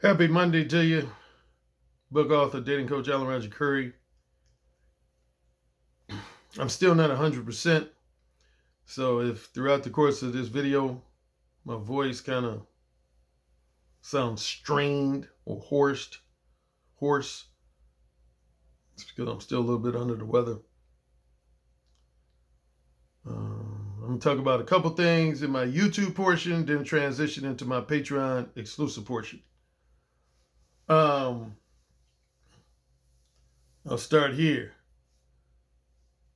Happy Monday to you, book author, dating coach AlanRogerCurrie. I'm still not 100%, so if throughout the course of this video my voice kind of sounds strained or hoarse, it's because I'm still a little bit under the weather. I'm going to talk about a couple things in my YouTube portion, then transition into my Patreon exclusive portion. I'll start here.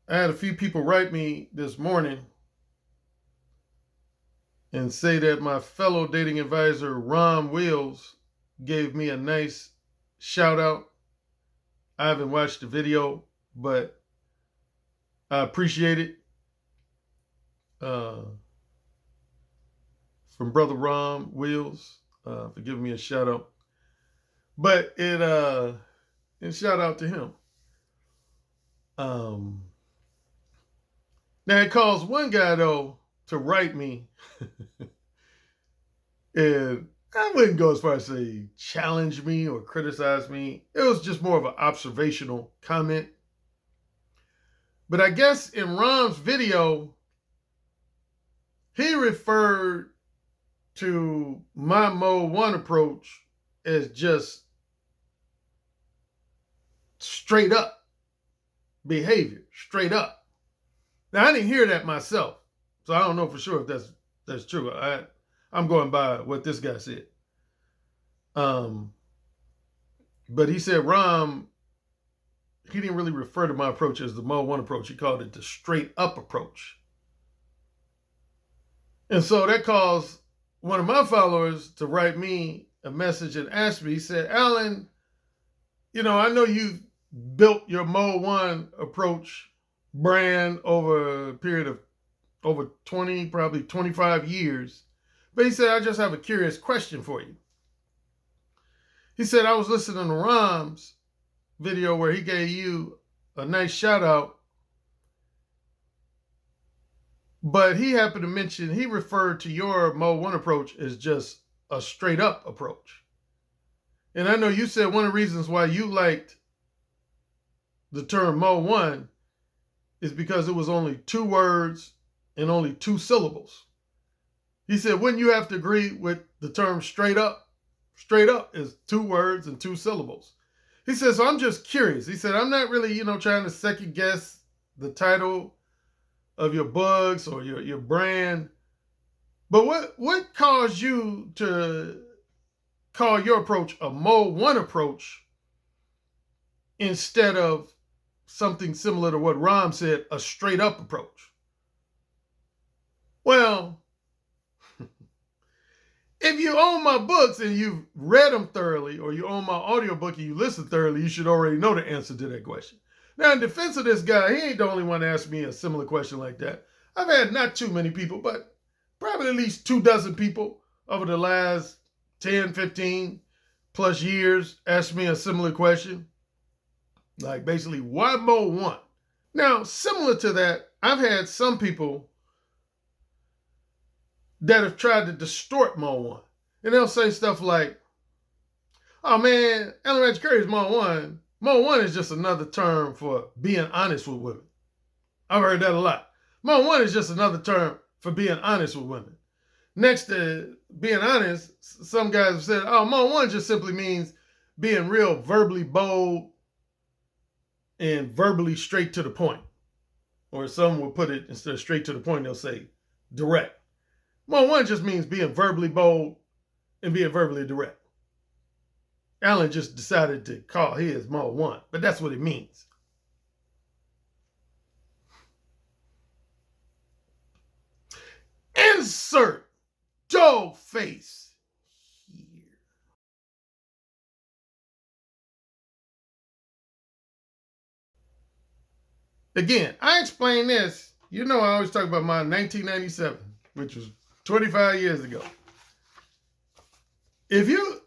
I had a few people write me this morning and say that my fellow dating advisor, Ron Wills, gave me a nice shout out. I haven't watched the video, but I appreciate it. From brother Ron Wills, for giving me a shout out. But it shout out to him. Now it caused one guy though to write me, and I wouldn't go as far as say challenge me or criticize me. It was just more of an observational comment. But I guess in Ron's video, he referred to my Mode 1 approach as just straight up behavior, straight up. Now, I didn't hear that myself, so I don't know for sure if that's true. I'm going by what this guy said. But he said Ron, he didn't really refer to my approach as the Mode 1 approach. He called it the straight up approach. And so that caused one of my followers to write me a message and ask me, he said, Alan, I know you've built your Mode 1 approach brand over a period of over 20, probably 25 years. But he said, I just have a curious question for you. He said, I was listening to Rom's video where he gave you a nice shout out, but he happened to mention, he referred to your Mode 1 approach as just a straight up approach. And I know you said one of the reasons why you liked the term Mode 1 is because it was only 2 words and only 2 syllables. He said, wouldn't you have to agree with the term straight up? Straight up is 2 words and 2 syllables. He said, so I'm just curious. He said, I'm not really, trying to second guess the title of your books or your brand. But what caused you to call your approach a Mode 1 approach instead of something similar to what Ron said, a straight up approach? Well, if you own my books and you've read them thoroughly, or you own my audiobook and you listen thoroughly, you should already know the answer to that question. Now, in defense of this guy, he ain't the only one to ask me a similar question like that. I've had not too many people, but probably at least 24 people over the last 10, 15 plus years ask me a similar question. Like basically, why Mode 1? Now, similar to that, I've had some people that have tried to distort Mode 1. And they'll say stuff like, oh man, AlanRogerCurrie is Mode 1. Mode 1 is just another term for being honest with women. I've heard that a lot. Mode 1 is just another term for being honest with women. Next to being honest, some guys have said, oh, Mode 1 just simply means being real verbally bold and verbally straight to the point. Or some will put it, instead of straight to the point, they'll say direct. Mode 1 just means being verbally bold and being verbally direct. Alan just decided to call his Mode 1, but that's what it means. Insert dog face here. Again, I explained this. I always talk about my 1997, which was 25 years ago.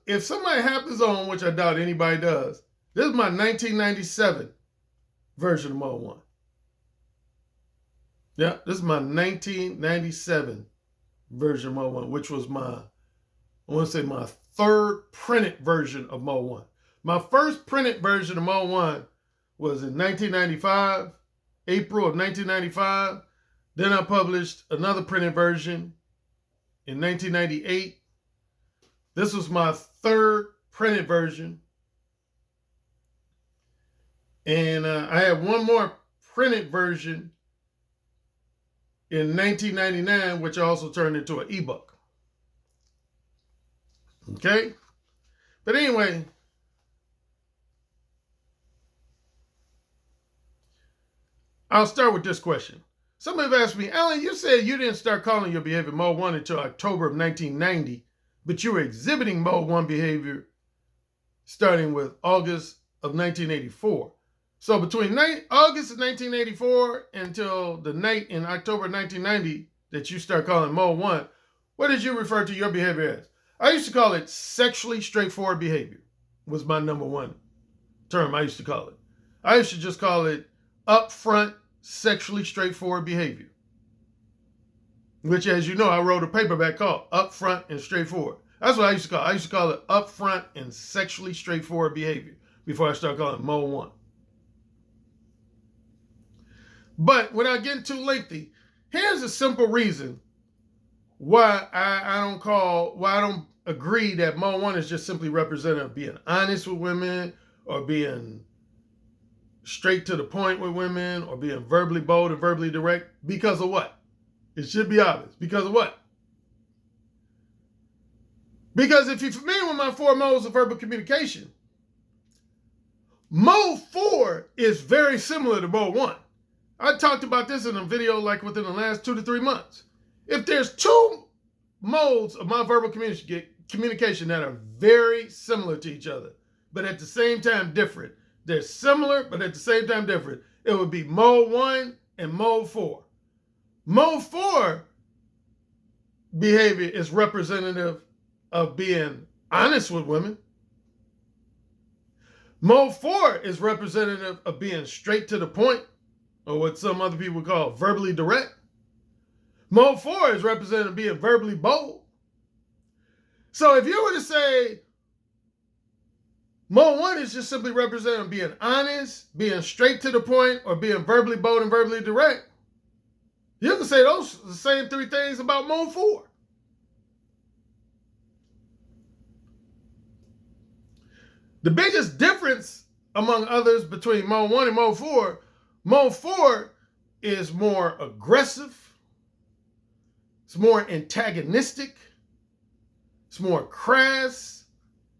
If somebody happens on, which I doubt anybody does, this is my 1997 version of Mode 1. Yeah, this is my 1997 version of Mode 1, which was my third printed version of Mo 1. My first printed version of Mo 1 was in 1995, April of 1995. Then I published another printed version in 1998. This was my third printed version. And I had one more printed version in 1999, which also turned into an ebook. Okay? But anyway, I'll start with this question. Somebody have asked me, Alan, you said you didn't start calling your behavior Mo 1 until October of 1990, but you were exhibiting Mo 1 behavior starting with August of 1984. So between August of 1984 until the night in October 1990 that you start calling Mo 1, what did you refer to your behavior as? I used to call it sexually straightforward behavior, was my number one term I used to call it. I used to just call it upfront, sexually straightforward behavior, which, as you know, I wrote a paperback called Upfront and Straightforward. That's what I used to call it. I used to call it upfront and sexually straightforward behavior before I started calling it Mo 1. But without getting too lengthy, here's a simple reason why I don't agree that Mo 1 is just simply representative of being honest with women or being straight to the point with women or being verbally bold and verbally direct. Because of what? It should be obvious. Because of what? Because if you're familiar with my 4 modes of verbal communication, Mode 4 is very similar to Mode 1. I talked about this in a video like within the last 2 to 3 months. If there's 2 modes of my verbal communication that are very similar to each other, but at the same time different, they're similar, but at the same time different, it would be Mode 1 and Mode 4. Mode 4 behavior is representative of being honest with women. Mode 4 is representative of being straight to the point, or what some other people call verbally direct. Mode 4 is representative of being verbally bold. So if you were to say Mode 1 is just simply representative of being honest, being straight to the point, or being verbally bold and verbally direct, you can say those the same 3 things about Mode 4. The biggest difference, among others, between Mode 1 and Mode 4 is more aggressive, it's more antagonistic, it's more crass,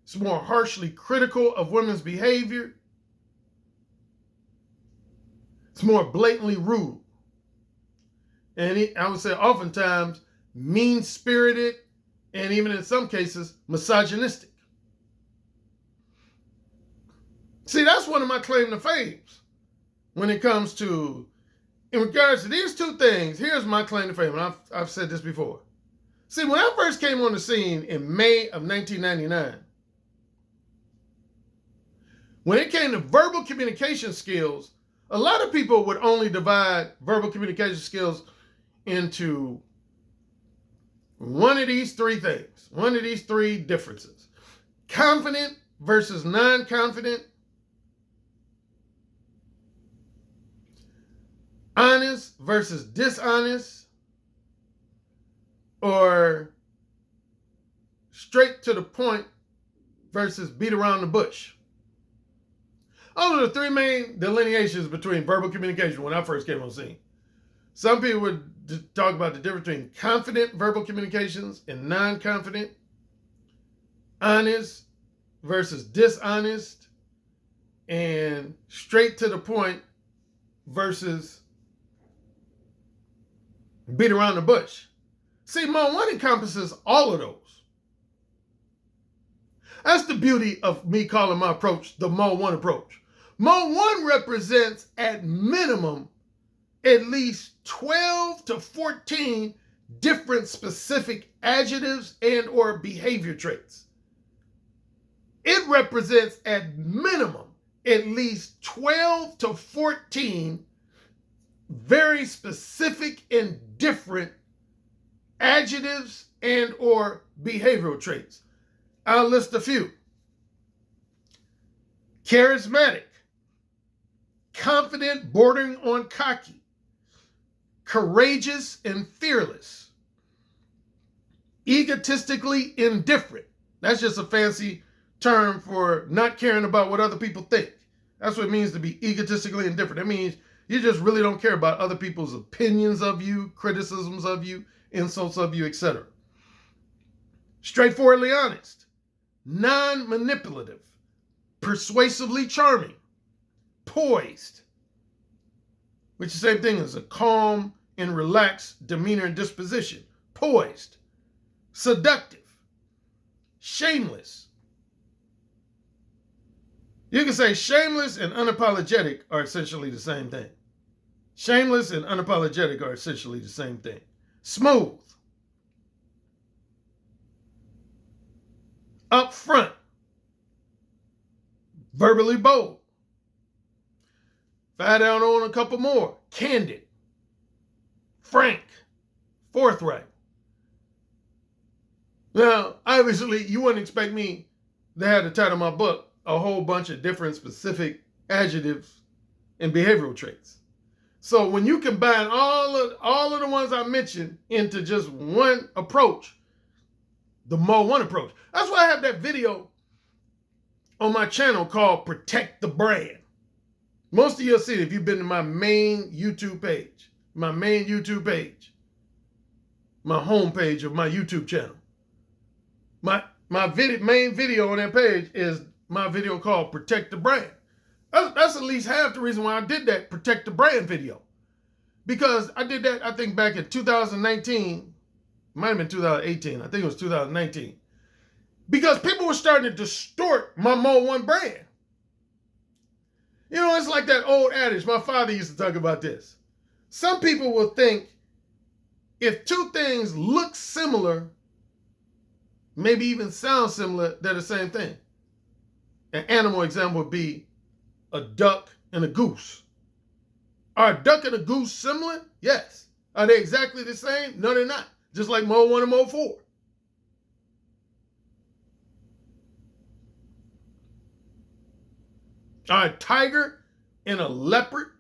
it's more harshly critical of women's behavior, it's more blatantly rude, and I would say oftentimes mean-spirited, and even in some cases misogynistic. See, that's one of my claim to fames when it comes to, in regards to these 2 things. Here's my claim to fame, and I've said this before. See, when I first came on the scene in May of 1999, when it came to verbal communication skills, a lot of people would only divide verbal communication skills into one of these 3 things, one of these 3 differences: confident versus non-confident, honest versus dishonest, or straight to the point versus beat around the bush. Those are the 3 main delineations between verbal communication when I first came on scene. Some people would talk about the difference between confident verbal communications and non-confident, honest versus dishonest, and straight to the point versus beat around the bush. See, Mode 1 encompasses all of those. That's the beauty of me calling my approach the Mode 1 approach. Mode 1 represents, at minimum, at least 12 to 14 different specific adjectives and or behavior traits. It represents, at minimum, at least 12 to 14 very specific and different adjectives and or behavioral traits. I'll list a few. Charismatic, confident, bordering on cocky, courageous and fearless, egotistically indifferent. That's just a fancy term for not caring about what other people think. That's what it means to be egotistically indifferent. That means you just really don't care about other people's opinions of you, criticisms of you, insults of you, etc. Straightforwardly honest, non-manipulative, persuasively charming, poised, which is the same thing as a calm and relaxed demeanor and disposition. Poised, seductive, shameless. You can say shameless and unapologetic are essentially the same thing. Shameless and unapologetic are essentially the same thing. Smooth, upfront, verbally bold. If I add on a couple more, candid, frank, forthright. Now, obviously, you wouldn't expect me to have the title of my book a whole bunch of different specific adjectives and behavioral traits. So when you combine all of the ones I mentioned into just one approach, the Mo 1 approach. That's why I have that video on my channel called Protect the Brand. Most of you will see it if you've been to my main YouTube page, my main homepage of my YouTube channel. My main video on that page is my video called Protect the Brand. That's at least half the reason why I did that Protect the Brand video. Because I did that, I think, back in 2019. Might have been 2018. I think it was 2019. Because people were starting to distort my Mo 1 brand. You know, it's like that old adage. My father used to talk about this. Some people will think if two things look similar, maybe even sound similar, they're the same thing. An animal example would be a duck and a goose. Are a duck and a goose similar? Yes. Are they exactly the same? No, they're not. Just like Mo 1 and Mo 4. Are a tiger and a leopard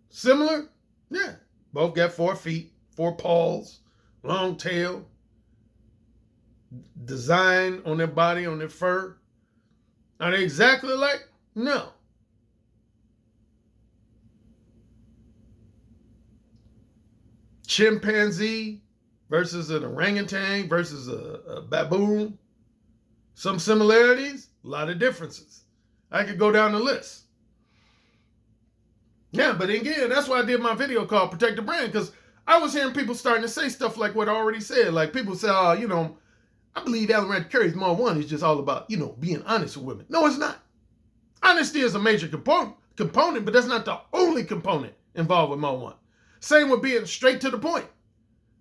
similar? Yeah. Both got 4 feet, 4 paws, long tail, design on their body, on their fur. Are they exactly alike? No. Chimpanzee versus an orangutan versus a baboon. Some similarities, a lot of differences. I could go down the list. Yeah, but again, that's why I did my video called Protect the Brand, because I was hearing people starting to say stuff like what I already said. Like people say, oh, you know, I believe AlanRogerCurrie's Mo 1 is just all about, you know, being honest with women. No, it's not. Honesty is a major component, but that's not the only component involved with Mo 1. Same with being straight to the point.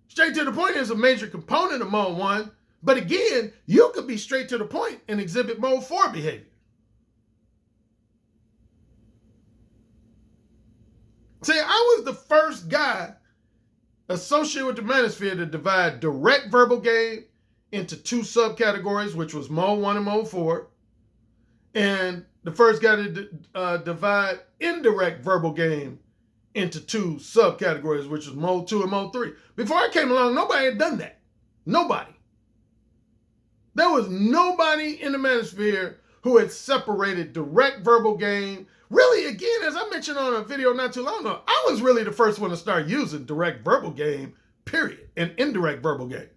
Straight to the point is a major component of Mo 1, but again, you could be straight to the point and exhibit Mo 4 behavior. See, I was the first guy associated with the Manosphere to divide direct verbal game into 2 subcategories, which was Mo 1 and Mo 4. And the first guy to divide indirect verbal game into 2 subcategories, which was Mo 2 and Mo 3. Before I came along, nobody had done that. Nobody. There was nobody in the Manosphere who had separated direct verbal game. Really, again, as I mentioned on a video not too long ago, I was really the first one to start using direct verbal game, period, and indirect verbal game.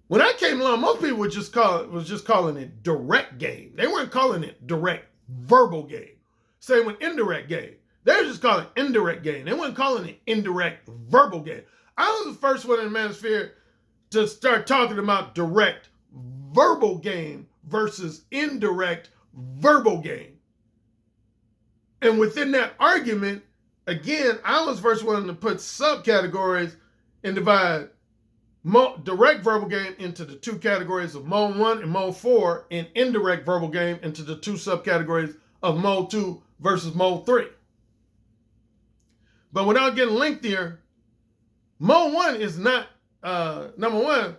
When I came along, most people was just calling it direct game. They weren't calling it direct verbal game. Same with indirect game. They were just calling it indirect game. They weren't calling it indirect verbal game. I was the first one in the Manosphere to start talking about direct verbal game versus indirect verbal game. And within that argument, again, I was the first one to put subcategories and divide direct verbal game into the 2 categories of Mo 1 and Mo 4, and indirect verbal game into the 2 subcategories of Mo 2 versus Mo 3. But without getting lengthier, Mo 1 is not, number one,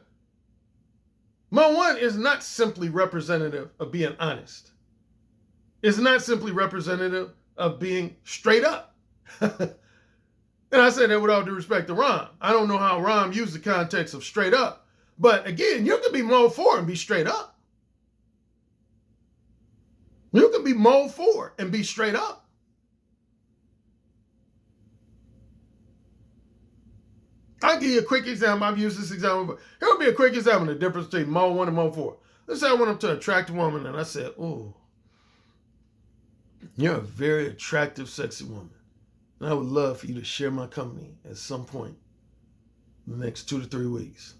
Mo 1 is not simply representative of being honest. It's not simply representative of being straight up. And I say that with all due respect to Rom. I don't know how Rom used the context of straight up. But again, you can be Mo 4 and be straight up. You can be Mo 4 and be straight up. I'll give you a quick example. I've used this example, but here will be a quick example of the difference between Mo 1 and Mo 4. Let's say I went up to an attractive woman and I said, "Ooh, you're a very attractive, sexy woman. And I would love for you to share my company at some point in the next 2 to 3 weeks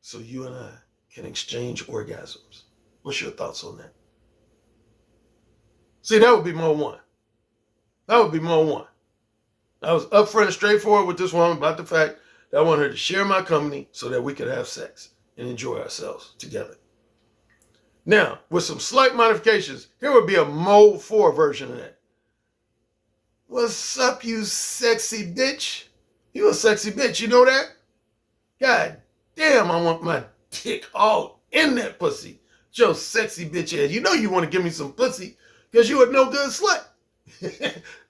so you and I can exchange orgasms. What's your thoughts on that?" See, that would be Mo 1. That would be Mo 1. I was upfront and straightforward with this woman about the fact that I want her to share my company so that we could have sex and enjoy ourselves together. Now, with some slight modifications, here would be a Mo 4 version of that. "What's up, you sexy bitch? You a sexy bitch, you know that? God damn, I want my dick all in that pussy. Joe sexy bitch ass. You know you want to give me some pussy because you a no good slut.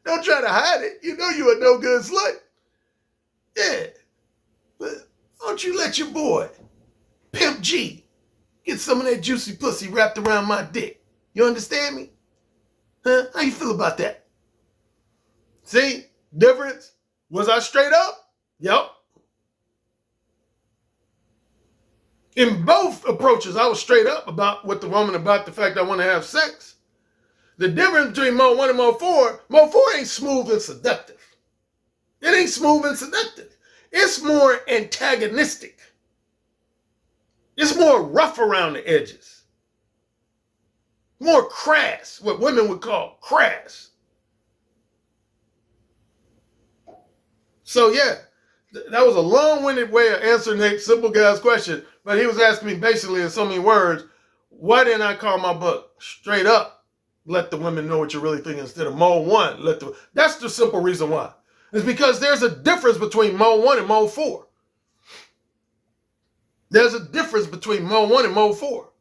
Don't try to hide it. You know you a no good slut. Yeah. But don't you let your boy, Pimp G, get some of that juicy pussy wrapped around my dick. You understand me? Huh? How you feel about that?" See? Difference? Was I straight up? Yep. In both approaches, I was straight up with the woman about the fact I want to have sex. The difference between Mo 1 and Mo 4 ain't smooth and seductive. It ain't smooth and seductive. It's more antagonistic. It's more rough around the edges. More crass, what women would call crass. So yeah, that was a long-winded way of answering that simple guy's question, but he was asking me basically in so many words, why didn't I call my book Straight Up? Let the women know what you're really thinking instead of Mo 1. That's the simple reason why. It's because there's a difference between Mo 1 and Mo 4. There's a difference between Mo 1 and Mo 4.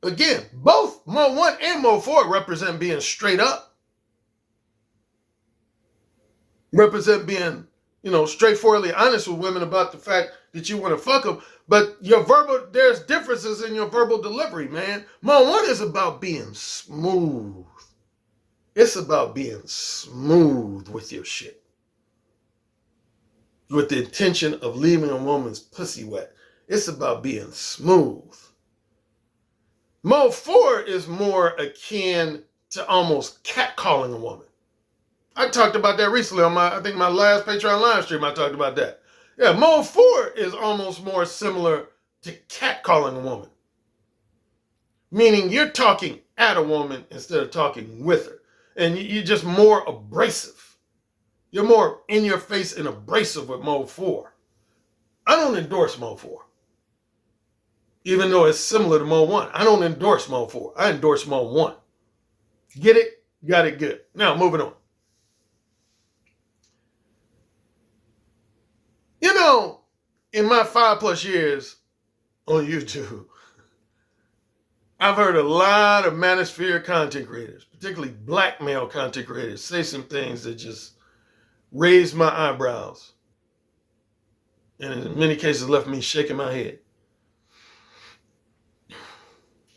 Again, both Mo 1 and Mo 4 represent being straight up. Represent being, straightforwardly honest with women about the fact that you want to fuck them. But there's differences in your verbal delivery, man. Mo 1 is about being smooth. It's about being smooth with your shit. With the intention of leaving a woman's pussy wet. It's about being smooth. Mo 4 is more akin to almost catcalling a woman. I talked about that recently on my last Patreon live stream. I talked about that. Yeah, Mo 4 is almost more similar to catcalling a woman. Meaning you're talking at a woman instead of talking with her. And you're just more abrasive. You're more in your face and abrasive with Mo 4. I don't endorse Mo 4. Even though it's similar to Mo 1. I don't endorse Mo 4. I endorse Mo 1. Get it? Got it good. Now, moving on. In my 5+ years on YouTube, I've heard a lot of Manosphere content creators, particularly black male content creators, say some things that just raised my eyebrows. And in many cases left me shaking my head.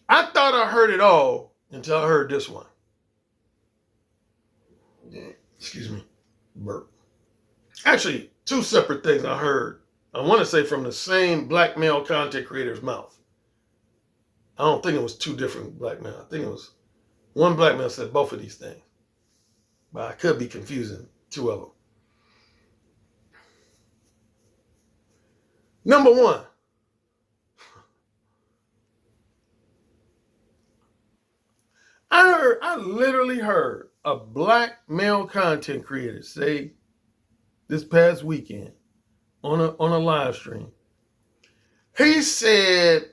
I thought I heard it all until I heard this one. Excuse me. Burp. Actually, 2 separate things I heard. I want to say from the same black male content creator's mouth. I don't think it was 2 different black men. I think it was one black man said both of these things. But I could be confusing 2 of them. Number 1. I literally heard a black male content creator say this past weekend on a live stream. He said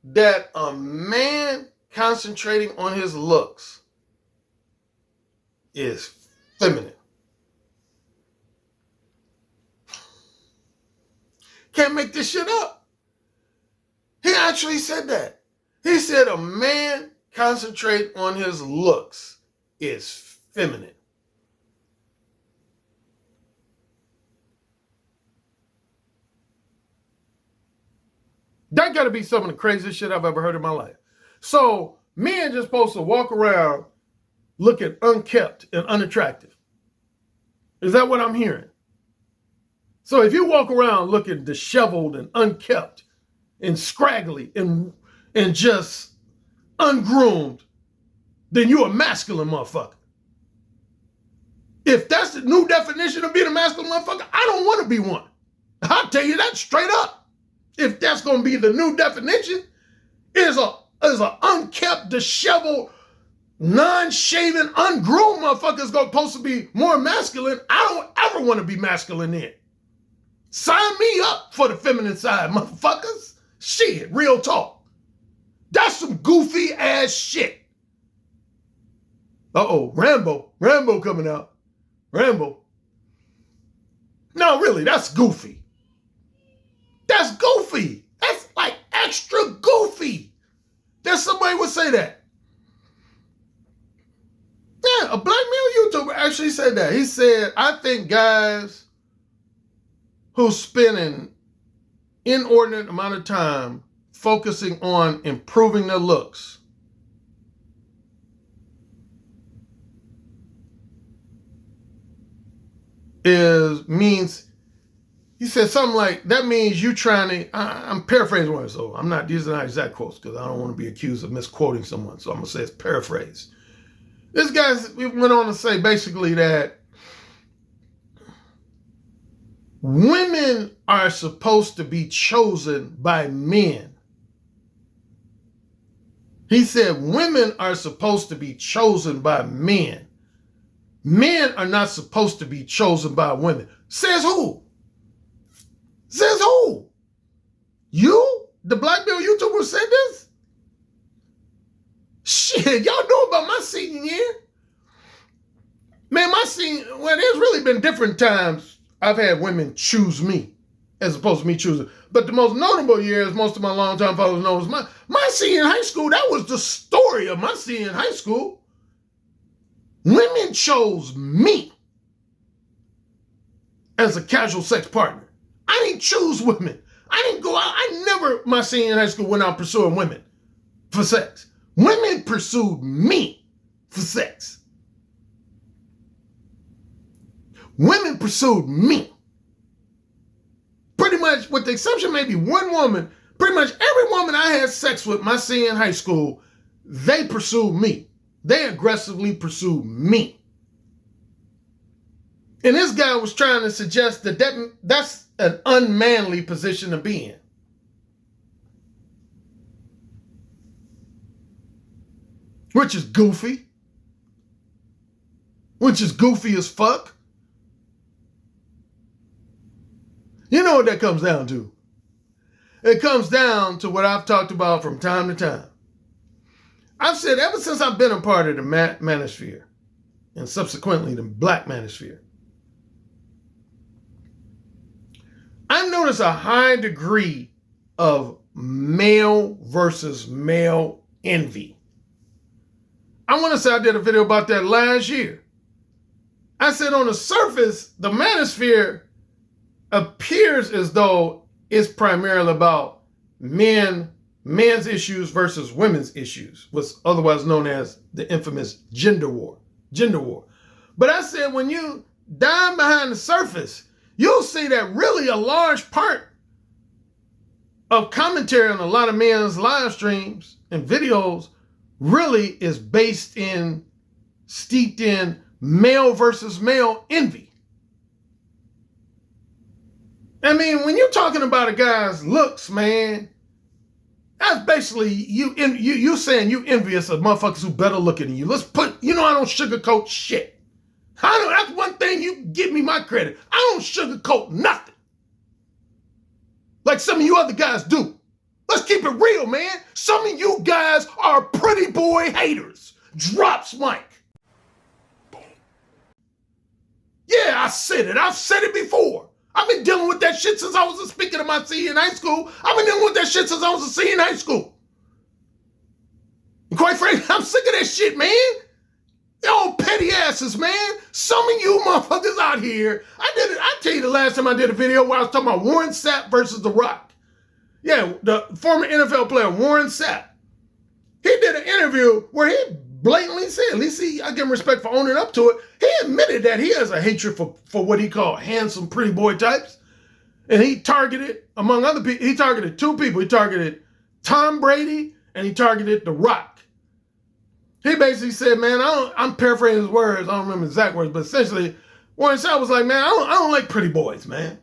that a man concentrating on his looks is feminine. Can't make this shit up. He actually said that. He said a man concentrate on his looks is feminine. That got to be some of the craziest shit I've ever heard in my life. So men just supposed to walk around looking unkept and unattractive. Is that what I'm hearing? So if you walk around looking disheveled and unkept and scraggly and just ungroomed, then you a masculine motherfucker. If that's the new definition of being a masculine motherfucker, I don't want to be one. I'll tell you that straight up. If that's going to be the new definition, is a unkept, disheveled, non-shaven, ungroomed motherfucker is supposed to be more masculine. I don't ever want to be masculine then. Sign me up for the feminine side, motherfuckers. Shit, real talk. That's some goofy ass shit. Uh-oh, Rambo coming out. Rambo. No, really, that's goofy. That's goofy. That's like extra goofy. That somebody would say that. Yeah, a black male YouTuber actually said that. He said, I think guys who spend an inordinate amount of time focusing on improving their looks means, he said something like, that means you trying to, I'm paraphrasing one, so these are not exact quotes because I don't want to be accused of misquoting someone, so I'm going to say it's paraphrased. This guy went on to say basically that women are supposed to be chosen by men. He said women are supposed to be chosen by men. Men are not supposed to be chosen by women. Says who? Says who? You? The black male YouTuber said this? Shit, y'all know about my senior year? Man, well, there's really been different times I've had women choose me as opposed to me choosing. But the most notable year, as most of my longtime followers know, is my senior in high school. That was the story of my senior in high school. Women chose me as a casual sex partner. I didn't choose women. I didn't go out. I never, my senior in high school, went out pursuing women for sex. Women pursued me for sex. Women pursued me. Pretty much, with the exception maybe one woman, pretty much every woman I had sex with my senior in high school, they pursued me. They aggressively pursued me. And this guy was trying to suggest that that's an unmanly position to be in. Which is goofy. Which is goofy as fuck. You know what that comes down to? It comes down to what I've talked about from time to time. I've said ever since I've been a part of the Manosphere, and subsequently the Black Manosphere, I've noticed a high degree of male versus male envy. I want to say I did a video about that last year. I said on the surface, the Manosphere appears as though it's primarily about men's issues versus women's issues, what's otherwise known as the infamous gender war. But I said when you dive behind the surface, you'll see that really a large part of commentary on a lot of men's live streams and videos really is steeped in male versus male envy. I mean, when you're talking about a guy's looks, man, that's basically you saying you envious of motherfuckers who better looking than you. Let's put, I don't sugarcoat shit. That's one thing you give me my credit. I don't sugarcoat nothing. Like some of you other guys do. Let's keep it real, man. Some of you guys are pretty boy haters. Drops mic. Boom. Yeah, I said it. I've said it before. I've been dealing with that shit since I was a speaker of my senior in high school. I've been dealing with that shit since I was a senior in high school. And quite frankly, I'm sick of that shit, man. Y'all petty asses, man. Some of you motherfuckers out here. I tell you the last time I did a video where I was talking about Warren Sapp versus The Rock. Yeah, the former NFL player Warren Sapp. He did an interview where he blatantly said, at least I give him respect for owning up to it. He admitted that he has a hatred for what he called handsome, pretty boy types. And he targeted, among other people, he targeted two people. He targeted Tom Brady and he targeted The Rock. He basically said, man, I'm paraphrasing his words. I don't remember exact words, but essentially, Warren Sapp was like, man, I don't like pretty boys, man.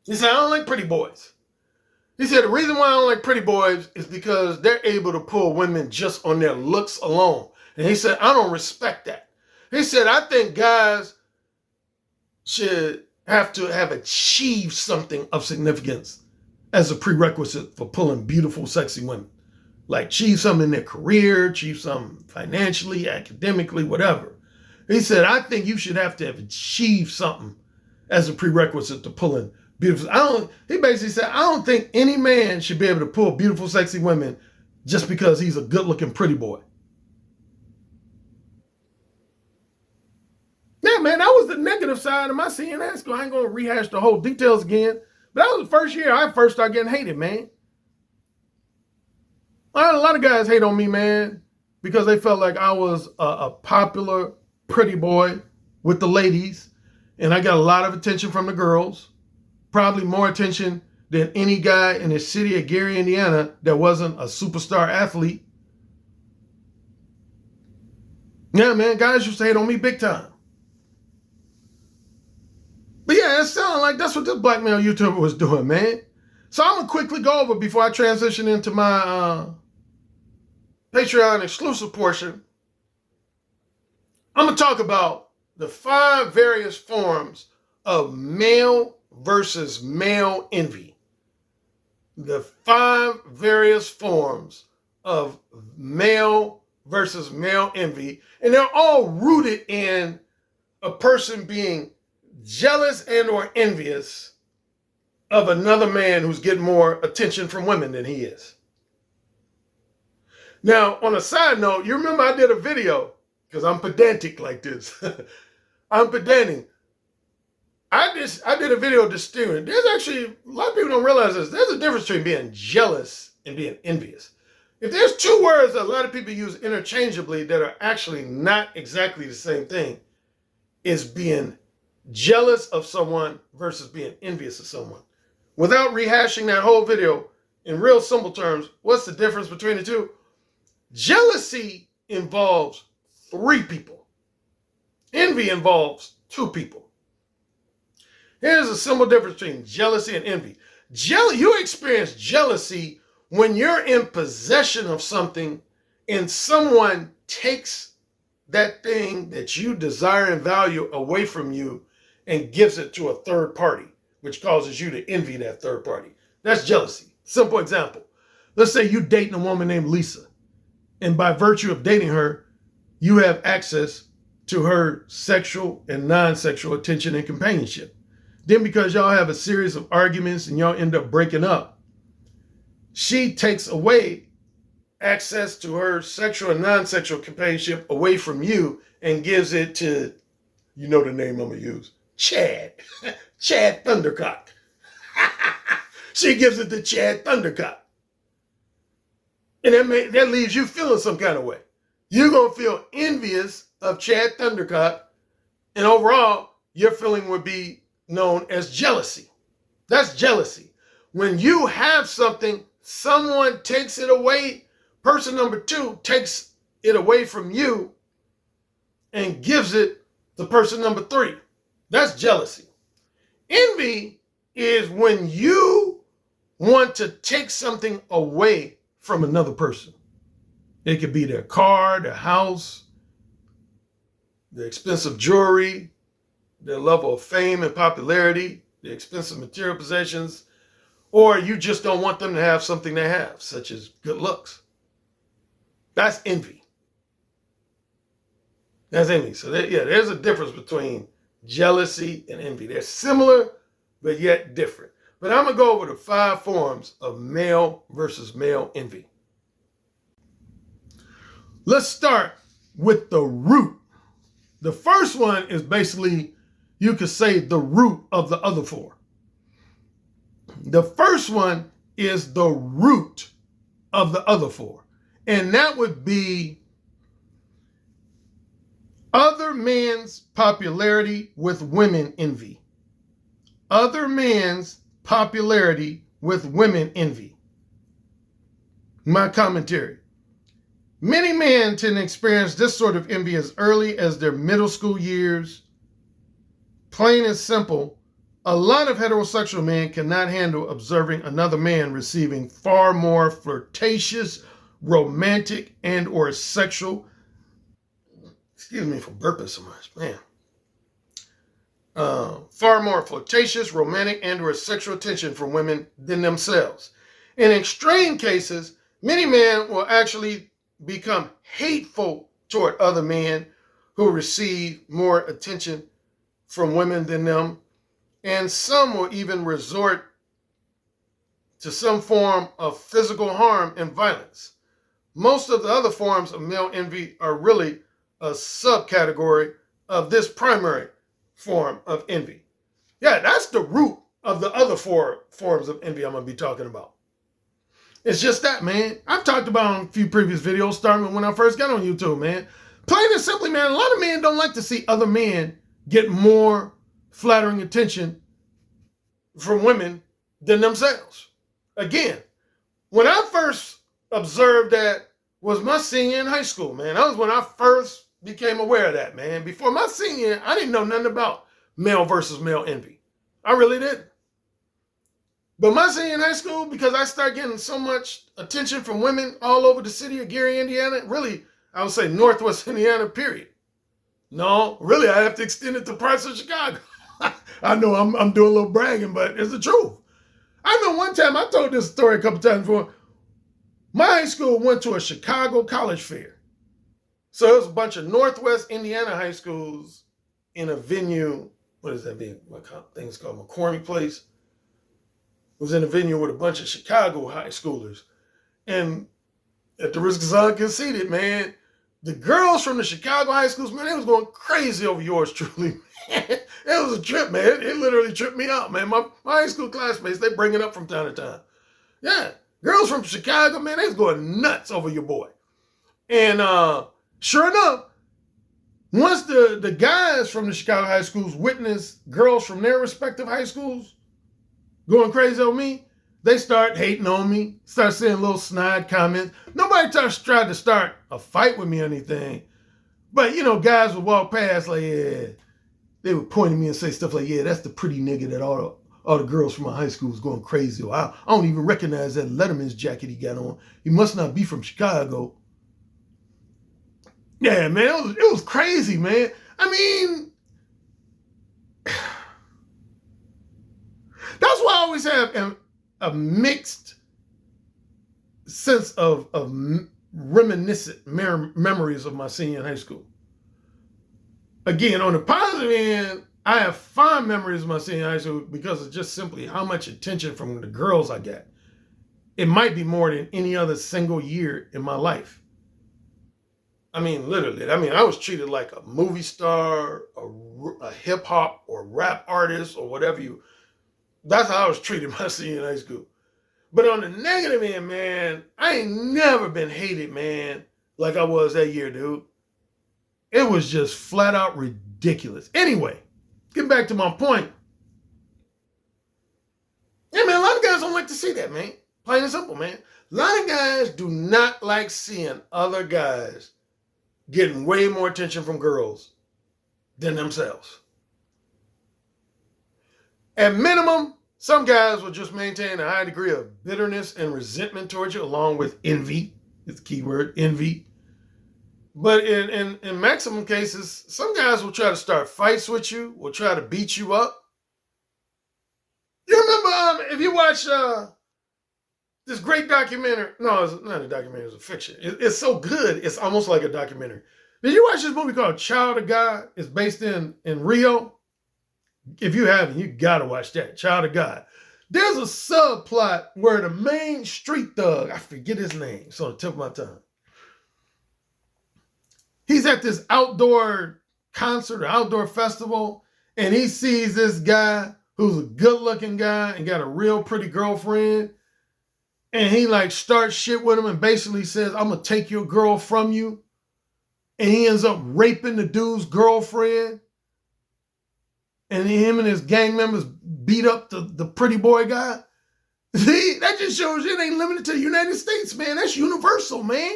He said, I don't like pretty boys. He said, the reason why I don't like pretty boys is because they're able to pull women just on their looks alone. And he said, I don't respect that. He said, I think guys should have to have achieved something of significance as a prerequisite for pulling beautiful, sexy women. Like achieve something in their career, achieve something financially, academically, whatever. He said, I think you should have to have achieved something as a prerequisite to pulling beautiful. He basically said, I don't think any man should be able to pull beautiful, sexy women just because he's a good-looking pretty boy. Yeah, man, that was the negative side of my CNN school. I ain't going to rehash the whole details again. But that was the first year I first started getting hated, man. A lot of guys hate on me, man, because they felt like I was a popular, pretty boy with the ladies, and I got a lot of attention from the girls, probably more attention than any guy in the city of Gary, Indiana that wasn't a superstar athlete. Yeah, man, guys used to hate on me big time. But yeah, it sounded like that's what this black male YouTuber was doing, man. So I'm going to quickly go over before I transition into my Patreon exclusive portion. I'm going to talk about the 5 various forms of male versus male envy. The 5 various forms of male versus male envy. And they're all rooted in a person being jealous and or envious of another man who's getting more attention from women than he is. Now, on a side note, you remember I did a video, because I'm pedantic like this. I'm pedantic. I did a video distinguishing. There's actually, a lot of people don't realize this. There's a difference between being jealous and being envious. If there's 2 words that a lot of people use interchangeably that are actually not exactly the same thing, is being jealous of someone versus being envious of someone. Without rehashing that whole video, in real simple terms, what's the difference between the two? Jealousy involves 3 people. Envy involves 2 people. Here's a simple difference between jealousy and envy. You experience jealousy when you're in possession of something and someone takes that thing that you desire and value away from you and gives it to a third party, which causes you to envy that third party. That's jealousy. Simple example. Let's say you're dating a woman named Lisa, and by virtue of dating her, you have access to her sexual and non-sexual attention and companionship. Then because y'all have a series of arguments and y'all end up breaking up, she takes away access to her sexual and non-sexual companionship away from you and gives it to, you know the name I'm going to use, Chad. Chad Thundercock. She gives it to Chad Thundercock. And that leaves you feeling some kind of way. You're going to feel envious of Chad Thundercock. And overall, your feeling would be known as jealousy. That's jealousy. When you have something, someone takes it away. Person number 2 takes it away from you and gives it to person number 3. That's jealousy. Envy is when you want to take something away from another person. It could be their car, their house, their expensive jewelry, their level of fame and popularity, their expensive material possessions, or you just don't want them to have something they have, such as good looks. That's envy. That's envy. So there's a difference between jealousy, and envy. They're similar, but yet different. But I'm going to go over the 5 forms of male versus male envy. Let's start with the root. The first one is basically, you could say, the root of the other 4. The first one is the root of the other 4. And that would be other man's popularity with women envy. Other man's popularity with women envy. My commentary. Many men tend to experience this sort of envy as early as their middle school years. Plain and simple, a lot of heterosexual men cannot handle observing another man receiving far more flirtatious, romantic, and or sexual, excuse me for burping so much, man. Far more flirtatious, romantic, and or sexual attention from women than themselves. In extreme cases, many men will actually become hateful toward other men who receive more attention from women than them, and some will even resort to some form of physical harm and violence. Most of the other forms of male envy are really a subcategory of this primary form of envy. Yeah, that's the root of the other 4 forms of envy I'm going to be talking about. It's just that, man. I've talked about in a few previous videos, starting when I first got on YouTube, man. Plain and simply, man, a lot of men don't like to see other men get more flattering attention from women than themselves. Again, when I first observed that was my senior in high school, man. That was when I first became aware of that, man. Before my senior, I didn't know nothing about male versus male envy. I really didn't. But my senior in high school, because I started getting so much attention from women all over the city of Gary, Indiana, really, I would say Northwest Indiana, period. No, really, I have to extend it to parts of Chicago. I know I'm doing a little bragging, but it's the truth. I know one time, I told this story a couple times before, my high school went to a Chicago college fair. So it was a bunch of Northwest Indiana high schools in a venue, what is that venue? What thing is called? McCormick Place. Was in a venue with a bunch of Chicago high schoolers. And at the risk of sounding conceited, man, the girls from the Chicago high schools, man, they was going crazy over yours truly. It was a trip, man. It literally tripped me out, man. My high school classmates, they bring it up from time to time. Yeah, girls from Chicago, man, they was going nuts over your boy. And sure enough, once the guys from the Chicago high schools witnessed girls from their respective high schools going crazy on me, they start hating on me, start saying little snide comments. Nobody tried to start a fight with me or anything. But, you know, guys would walk past like, yeah, they would point at me and say stuff like, yeah, that's the pretty nigga that all the girls from my high school was going crazy. Or I don't even recognize that Letterman's jacket he got on. He must not be from Chicago. Yeah, man, it was crazy, man. I mean, that's why I always have a mixed sense of reminiscent memories of my senior in high school. Again, on the positive end, I have fond memories of my senior in high school because of just simply how much attention from the girls I got. It might be more than any other single year in my life. I mean, literally. I mean, I was treated like a movie star, a hip hop or rap artist or whatever you. That's how I was treated my senior in high school. But on the negative end, man, I ain't never been hated, man, like I was that year, dude. It was just flat out ridiculous. Anyway, get back to my point. Yeah, man, a lot of guys don't like to see that, man. Plain and simple, man. A lot of guys do not like seeing other guys getting way more attention from girls than themselves. At minimum, some guys will just maintain a high degree of bitterness and resentment towards you, along with envy. It's the key word, envy. But in maximum cases, some guys will try to start fights with you, will try to beat you up. You remember, if you watch this great documentary, no, it's not a documentary, it's a fiction. It's so good, it's almost like a documentary. Did you watch this movie called Child of God? It's based in Rio. If you haven't, you gotta watch that. Child of God. There's a subplot where the main street thug, I forget his name, it's on the tip of my tongue. He's at this outdoor concert or outdoor festival, and he sees this guy who's a good-looking guy and got a real pretty girlfriend, and he like starts shit with him and basically says, I'm gonna take your girl from you. And he ends up raping the dude's girlfriend. And him and his gang members beat up the pretty boy guy. See, that just shows you it ain't limited to the United States, man. That's universal, man.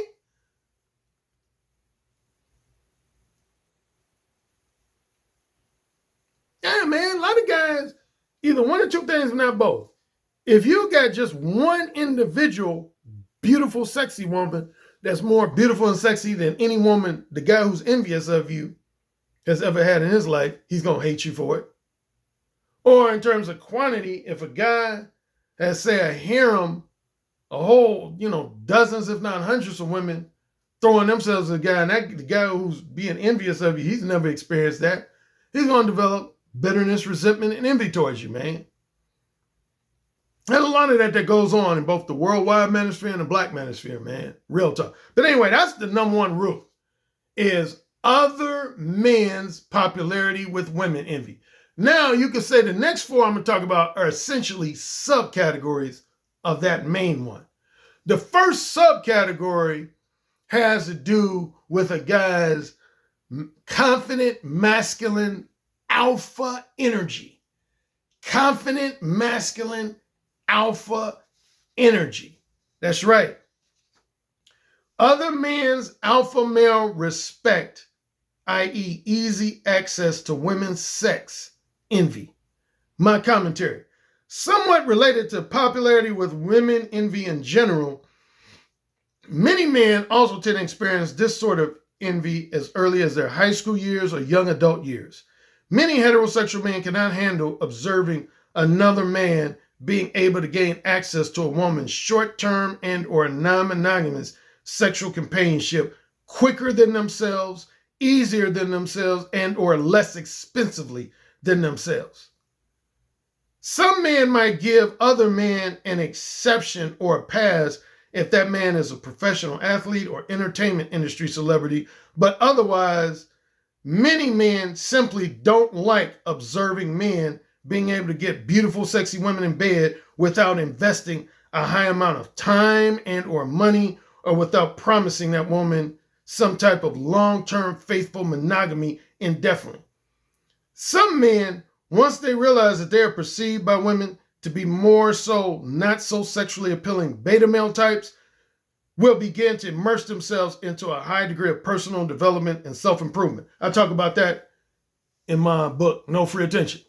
Yeah, man, a lot of guys, either one or two things, not both. If you got just one individual, beautiful, sexy woman that's more beautiful and sexy than any woman, the guy who's envious of you has ever had in his life, he's going to hate you for it. Or in terms of quantity, if a guy has, say, a harem, a whole, dozens, if not hundreds of women throwing themselves at a guy, and the guy who's being envious of you, he's never experienced that. He's going to develop bitterness, resentment, and envy towards you, man. There's a lot of that goes on in both the worldwide manosphere and the black manosphere, man. Real talk. But anyway, that's the number one rule, is other men's popularity with women envy. Now, you can say the next four I'm going to talk about are essentially subcategories of that main one. The first subcategory has to do with a guy's confident, masculine, alpha energy. Confident, masculine, alpha energy. That's right. Other men's alpha male respect, i.e. easy access to women's sex, envy. My commentary. Somewhat related to popularity with women envy in general, many men also tend to experience this sort of envy as early as their high school years or young adult years. Many heterosexual men cannot handle observing another man being able to gain access to a woman's short-term and or non-monogamous sexual companionship quicker than themselves, easier than themselves, and or less expensively than themselves. Some men might give other men an exception or a pass if that man is a professional athlete or entertainment industry celebrity, but otherwise, many men simply don't like observing men being able to get beautiful, sexy women in bed without investing a high amount of time and or money, or without promising that woman some type of long-term faithful monogamy indefinitely. Some men, once they realize that they are perceived by women to be more so not so sexually appealing beta male types, will begin to immerse themselves into a high degree of personal development and self-improvement. I talk about that in my book, No Free Attention.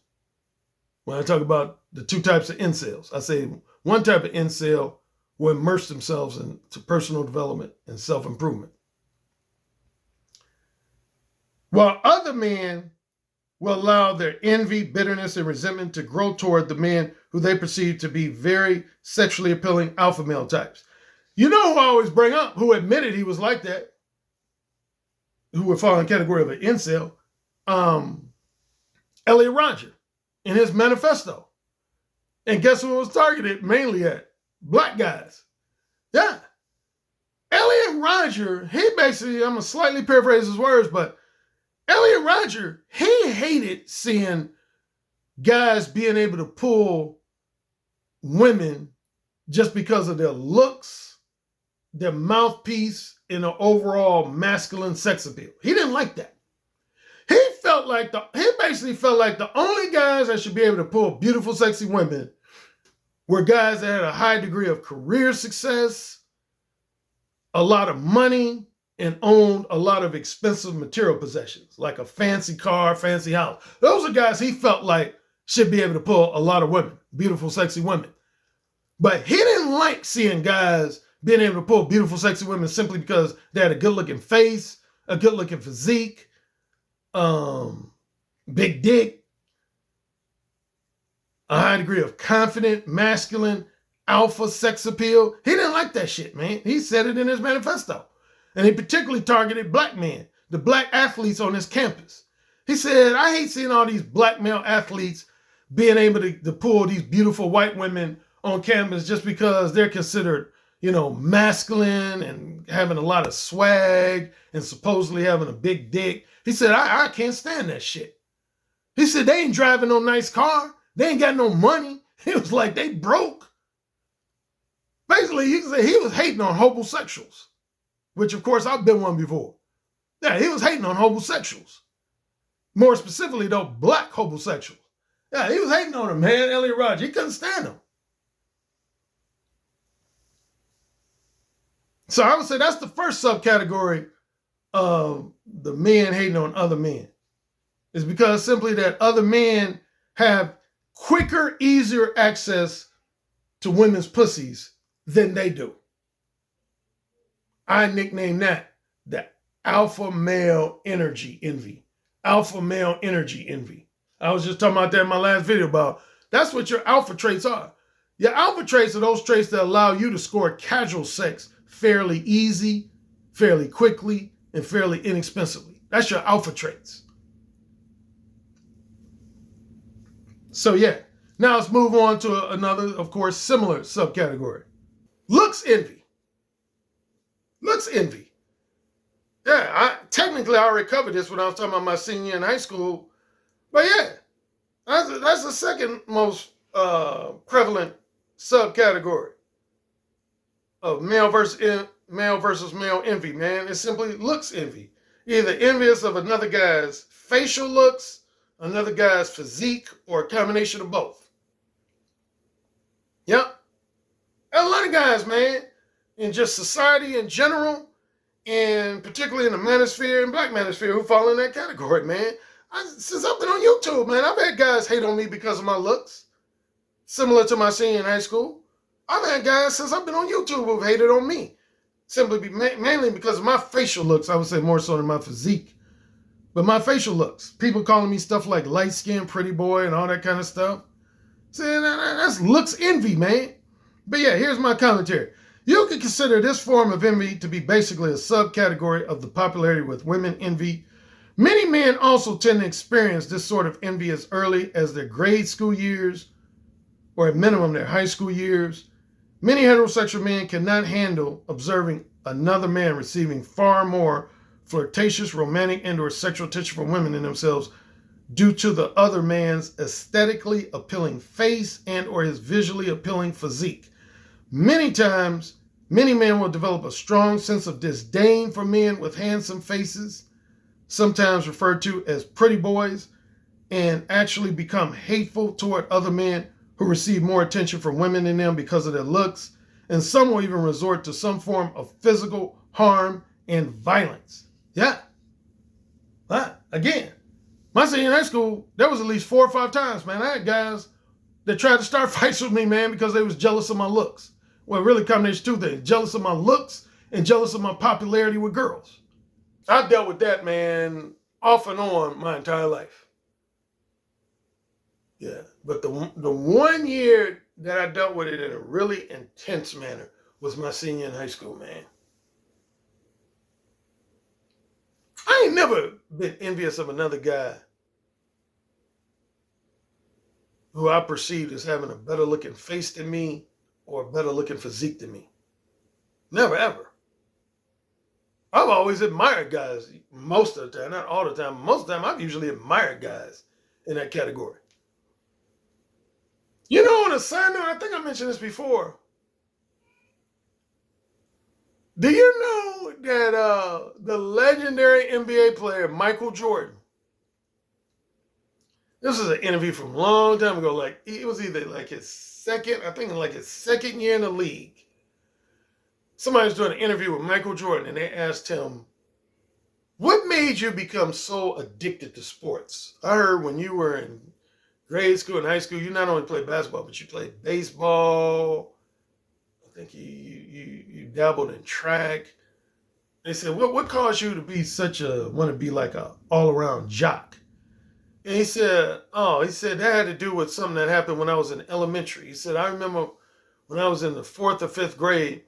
When I talk about the two types of incels, I say one type of incel will immerse themselves into personal development and self-improvement, while other men will allow their envy, bitterness, and resentment to grow toward the men who they perceive to be very sexually appealing alpha male types. You know who I always bring up, who admitted he was like that, who would fall in the category of an incel? Elliot Rodger in his manifesto. And guess who it was targeted mainly at? Black guys. Yeah. Elliot Rodger, he basically, I'm going to slightly paraphrase his words, but Elliot Rodger, he hated seeing guys being able to pull women just because of their looks, their mouthpiece, and an overall masculine sex appeal. He didn't like that. He basically felt like the only guys that should be able to pull beautiful, sexy women were guys that had a high degree of career success, a lot of money, and owned a lot of expensive material possessions, like a fancy car, fancy house. Those are guys he felt like should be able to pull a lot of women, beautiful, sexy women. But he didn't like seeing guys being able to pull beautiful, sexy women simply because they had a good-looking face, a good-looking physique, big dick, a high degree of confident, masculine, alpha sex appeal. He didn't like that shit, man. He said it in his manifesto. And he particularly targeted black men, the black athletes on his campus. He said, I hate seeing all these black male athletes being able to pull these beautiful white women on campus just because they're considered, masculine and having a lot of swag and supposedly having a big dick. He said, I can't stand that shit. He said, they ain't driving no nice car. They ain't got no money. He was like, they broke. Basically, he was hating on homosexuals, which, of course, I've been one before. Yeah, he was hating on homosexuals. More specifically, though, black homosexuals. Yeah, he was hating on them, man, Elliot Rodger. He couldn't stand them. So I would say that's the first subcategory of the men hating on other men. It's because simply that other men have quicker, easier access to women's pussies than they do. I nickname that the alpha male energy envy. Alpha male energy envy. I was just talking about that in my last video about that's what your alpha traits are. Your alpha traits are those traits that allow you to score casual sex fairly easy, fairly quickly, and fairly inexpensively. That's your alpha traits. So yeah, now let's move on to another, of course, similar subcategory. Looks envy. Looks envy. Yeah, I already covered this when I was talking about my senior year in high school. But yeah, that's the second most prevalent subcategory of male versus male envy, man. It's simply looks envy. Either envious of another guy's facial looks, another guy's physique, or a combination of both. Yep. And a lot of guys, man, in just society in general, and particularly in the Manosphere and Black Manosphere who fall in that category, man. Since I've been on YouTube, man, I've had guys hate on me because of my looks. Similar to my senior in high school. I've had guys since I've been on YouTube who've hated on me. Simply mainly because of my facial looks. I would say more so than my physique. But my facial looks. People calling me stuff like light skin, pretty boy, and all that kind of stuff. See, that's looks envy, man. But yeah, here's my commentary. You can consider this form of envy to be basically a subcategory of the popularity with women envy. Many men also tend to experience this sort of envy as early as their grade school years, or at minimum their high school years. Many heterosexual men cannot handle observing another man receiving far more flirtatious, romantic, and/or sexual attention from women than themselves due to the other man's aesthetically appealing face and/or his visually appealing physique. Many times, many men will develop a strong sense of disdain for men with handsome faces, sometimes referred to as pretty boys, and actually become hateful toward other men who receive more attention from women than them because of their looks, and some will even resort to some form of physical harm and violence. Yeah. Again, my senior in high school, there was at least 4 or 5 times, man. I had guys that tried to start fights with me, man, because they was jealous of my looks. Well, really combination two things. Jealous of my looks and jealous of my popularity with girls. I dealt with that, man, off and on my entire life. Yeah, but the 1 year that I dealt with it in a really intense manner was my senior in high school, man. I ain't never been envious of another guy who I perceived as having a better looking face than me or a better looking physique than me. Never, ever. I've always admired guys most of the time, not all the time. Most of the time, I've usually admired guys in that category. You know, on a side note, I think I mentioned this before. Do you know that the legendary NBA player Michael Jordan, this is an interview from a long time ago, like it was either like his second year in the league. Somebody was doing an interview with Michael Jordan and they asked him, what made you become so addicted to sports? I heard when you were in grade school and high school, you not only played basketball, but you played baseball. I think you dabbled in track. They said, what caused you to be want to be like a all-around jock? And he said that had to do with something that happened when I was in elementary. He said, I remember when I was in the 4th or 5th grade,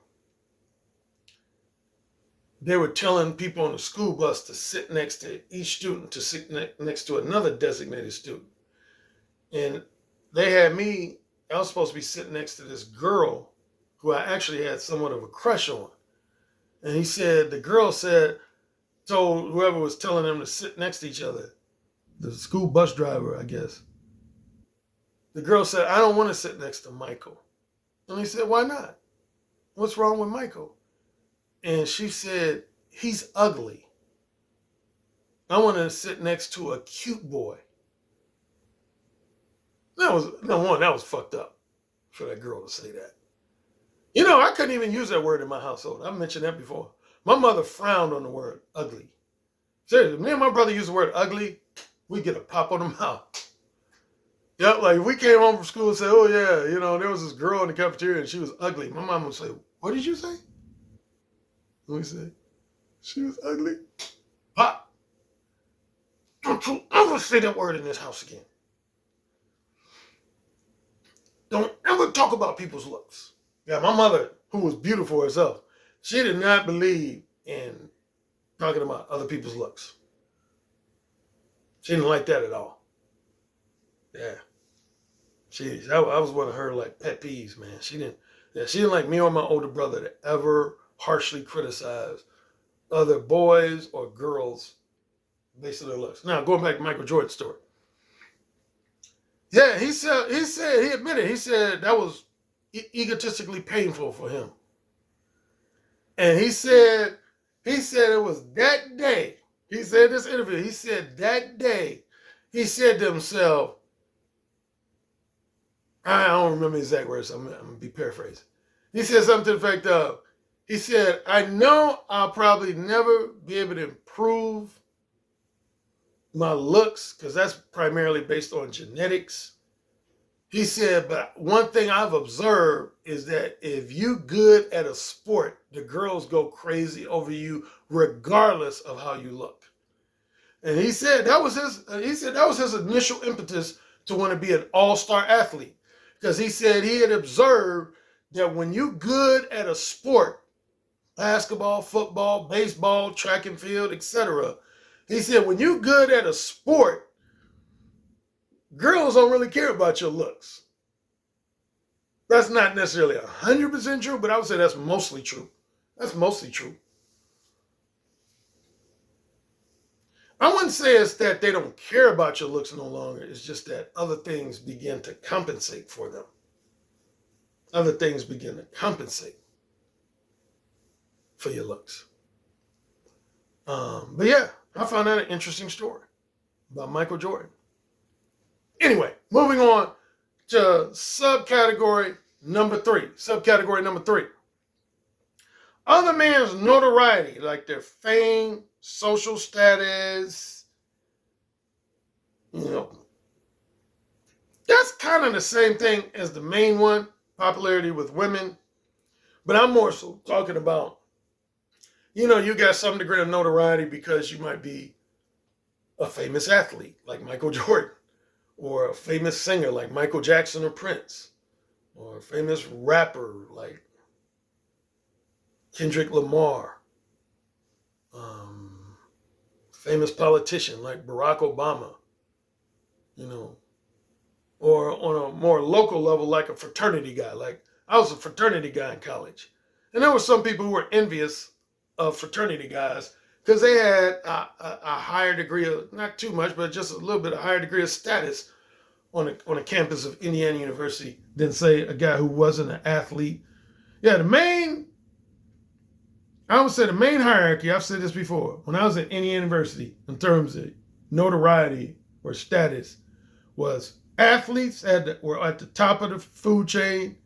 they were telling people on the school bus to sit next to each student, to sit next to another designated student. And they had me, I was supposed to be sitting next to this girl who I actually had somewhat of a crush on. And he said, the girl told whoever was telling them to sit next to each other, the school bus driver, I guess. The girl said, I don't want to sit next to Michael. And he said, why not? What's wrong with Michael? And she said, he's ugly. I want to sit next to a cute boy. That was fucked up for that girl to say that. You know, I couldn't even use that word in my household. I mentioned that before. My mother frowned on the word ugly. Seriously, me and my brother used the word ugly, we get a pop on the mouth. Yeah, like if we came home from school and said, oh yeah, you know, there was this girl in the cafeteria and she was ugly. My mom would say, what did you say? And we said, she was ugly. Pop, don't you ever say that word in this house again. Don't ever talk about people's looks. Yeah, my mother, who was beautiful herself, she did not believe in talking about other people's looks. She didn't like that at all. Yeah. That was one of her like pet peeves, man. She didn't like me or my older brother to ever harshly criticize other boys or girls based on their looks. Now, going back to Michael Jordan's story. Yeah, he admitted that was egotistically painful for him. And he said it was that day. He said in this interview, he said that day, he said to himself, I don't remember the exact words, so I'm going to be paraphrasing. He said something to the effect of, he said, I know I'll probably never be able to improve my looks, because that's primarily based on genetics. He said, but one thing I've observed is that if you're good at a sport, the girls go crazy over you regardless of how you look. And he said that was his initial impetus to want to be an all-star athlete. Because he said he had observed that when you're good at a sport, basketball, football, baseball, track and field, etc., he said when you're good at a sport, girls don't really care about your looks. That's not necessarily 100% true, but I would say that's mostly true. That's mostly true. I wouldn't say it's that they don't care about your looks no longer. It's just that other things begin to compensate for them. Other things begin to compensate for your looks. But yeah, I found that an interesting story about Michael Jordan. Anyway, moving on to subcategory number three. Subcategory number three. Other man's notoriety, like their fame, social status, that's kind of the same thing as the main one, popularity with women. But I'm more so talking about, you got some degree of notoriety because you might be a famous athlete like Michael Jordan, or a famous singer like Michael Jackson or Prince, or a famous rapper like Kendrick Lamar, famous politician like Barack Obama, or on a more local level like a fraternity guy. Like I was a fraternity guy in college. And there were some people who were envious of fraternity guys because they had a higher degree of, not too much, but just a little bit of higher degree of status on a campus of Indiana University than, say, a guy who wasn't an athlete. Yeah, I would say the main hierarchy, I've said this before, when I was at Indiana University in terms of notoriety or status, was athletes were at the top of the food chain.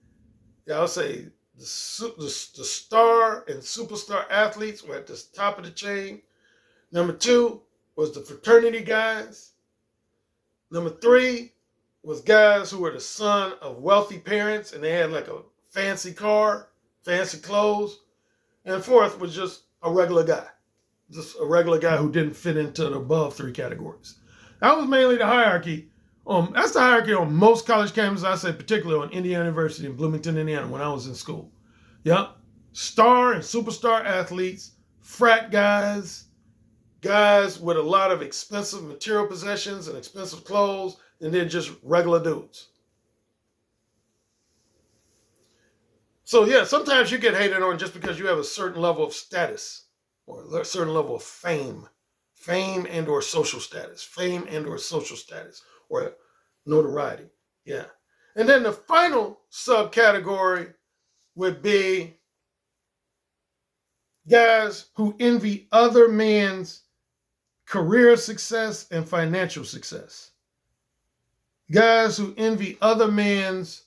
Yeah, I would say the star and superstar athletes were at the top of the chain. Number two was the fraternity guys. Number three was guys who were the son of wealthy parents and they had like a fancy car, fancy clothes. And fourth was just a regular guy. Just a regular guy who didn't fit into the above three categories. That was mainly the hierarchy. That's the hierarchy on most college campuses, I say particularly on Indiana University in Bloomington, Indiana, when I was in school. Yep. Star and superstar athletes, frat guys, guys with a lot of expensive material possessions and expensive clothes, and then just regular dudes. So yeah, sometimes you get hated on just because you have a certain level of status or a certain level of fame and or social status, or notoriety. Yeah. And then the final subcategory would be guys who envy other men's career success and financial success. Guys who envy other men's,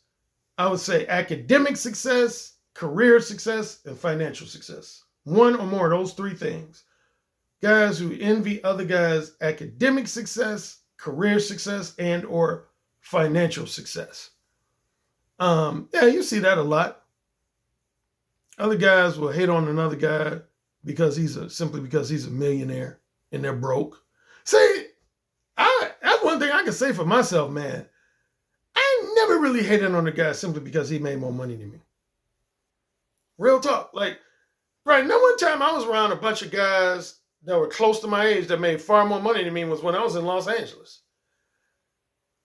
I would say, academic success, career success, and financial success. One or more of those three things. Guys who envy other guys' academic success, career success, and or financial success. Yeah, you see that a lot. Other guys will hate on another guy because simply because he's a millionaire and they're broke. See, that's one thing I can say for myself, man. I never really hated on a guy simply because he made more money than me. Real talk. Like, right, now one time I was around a bunch of guys that were close to my age that made far more money than me was when I was in Los Angeles.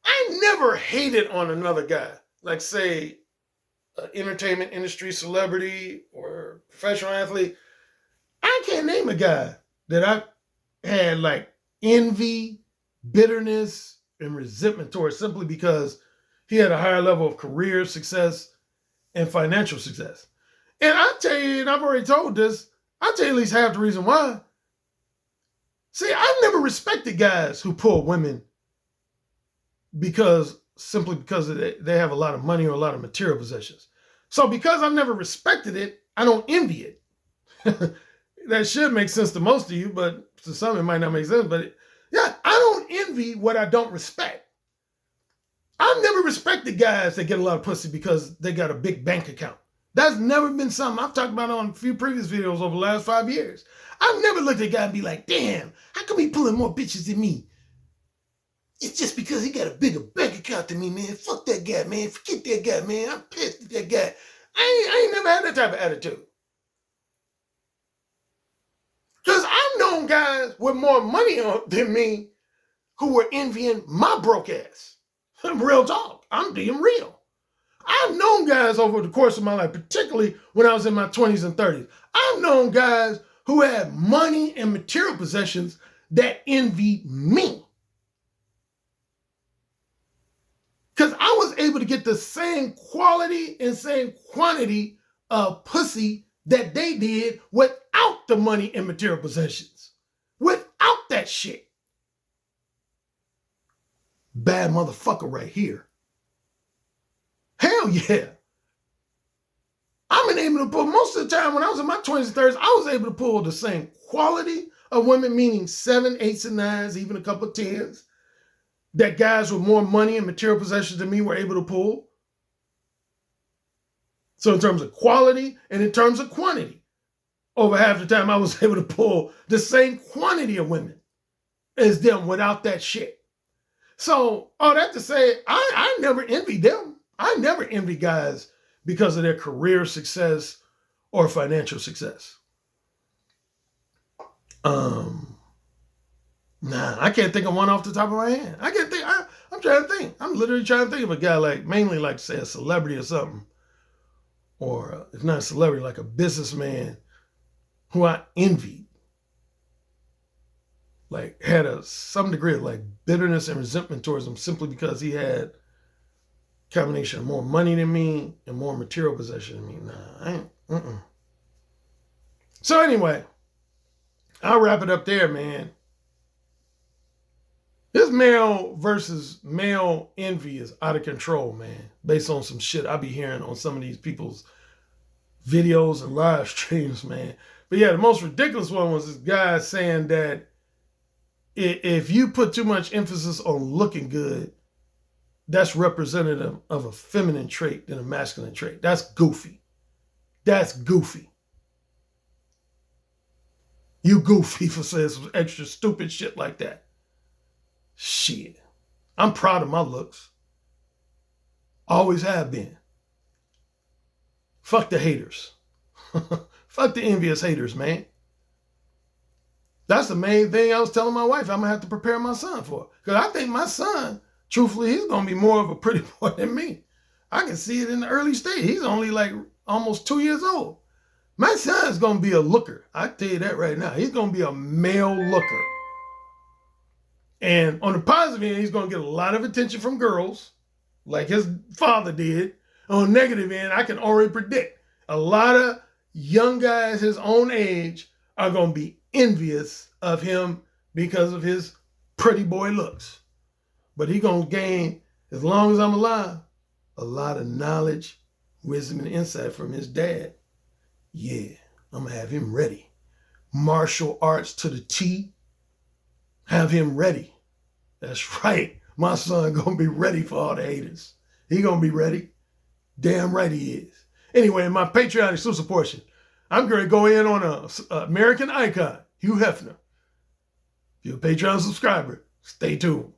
I never hated on another guy, like say, an entertainment industry celebrity or professional athlete. I can't name a guy that I had like envy, bitterness, and resentment towards simply because he had a higher level of career success and financial success. And I'll tell you, and I've already told this, I'll tell you at least half the reason why. See, I've never respected guys who pull women simply because they have a lot of money or a lot of material possessions. So because I've never respected it, I don't envy it. That should make sense to most of you, but to some it might not make sense. But yeah, I don't envy what I don't respect. I've never respected guys that get a lot of pussy because they got a big bank account. That's never been something I've talked about on a few previous videos over the last 5 years. I've never looked at a guy and be like, damn, how come he pulling more bitches than me? It's just because he got a bigger bank account than me, man. Fuck that guy, man. Forget that guy, man. I'm pissed at that guy. I ain't never had that type of attitude. Because I've known guys with more money than me who were envying my broke ass. Real talk. I'm being real. I've known guys over the course of my life, particularly when I was in my 20s and 30s. I've known guys who had money and material possessions that envied me. Because I was able to get the same quality and same quantity of pussy that they did without the money and material possessions. Without that shit. Bad motherfucker right here. Hell yeah. I've been able to pull, most of the time when I was in my 20s and 30s, I was able to pull the same quality of women, meaning 7, 8s, and 9s, even a couple of 10s, that guys with more money and material possessions than me were able to pull. So in terms of quality and in terms of quantity, over half the time I was able to pull the same quantity of women as them without that shit. So all that to say, I never envied them. I never envy guys because of their career success or financial success. Nah, I can't think of one off the top of my head. I can't think. I'm trying to think. I'm literally trying to think of a guy like, mainly like say a celebrity or something. Or if not a celebrity, like a businessman who I envied. Like had some degree of like bitterness and resentment towards him simply because he had a combination of more money than me and more material possession than me. Nah, I ain't. So anyway, I'll wrap it up there, man. This male versus male envy is out of control, man. Based on some shit I be hearing on some of these people's videos and live streams, man. But yeah, the most ridiculous one was this guy saying that if you put too much emphasis on looking good, that's representative of a feminine trait than a masculine trait. That's goofy. That's goofy. You goofy for saying some extra stupid shit like that. Shit. I'm proud of my looks. Always have been. Fuck the haters. Fuck the envious haters, man. That's the main thing I was telling my wife I'm going to have to prepare my son for. Because I think my son, truthfully, he's going to be more of a pretty boy than me. I can see it in the early stage. He's only like almost 2 years old. My son's going to be a looker. I tell you that right now. He's going to be a male looker. And on the positive end, he's going to get a lot of attention from girls, like his father did. On the negative end, I can already predict a lot of young guys his own age are going to be envious of him because of his pretty boy looks. But he's going to gain, as long as I'm alive, a lot of knowledge, wisdom, and insight from his dad. Yeah, I'm going to have him ready. Martial arts to the T. Have him ready. That's right. My son going to be ready for all the haters. He going to be ready. Damn right he is. Anyway, in my patriotic exclusive portion, I'm going to go in on an American icon, Hugh Hefner. If you're a Patreon subscriber, stay tuned.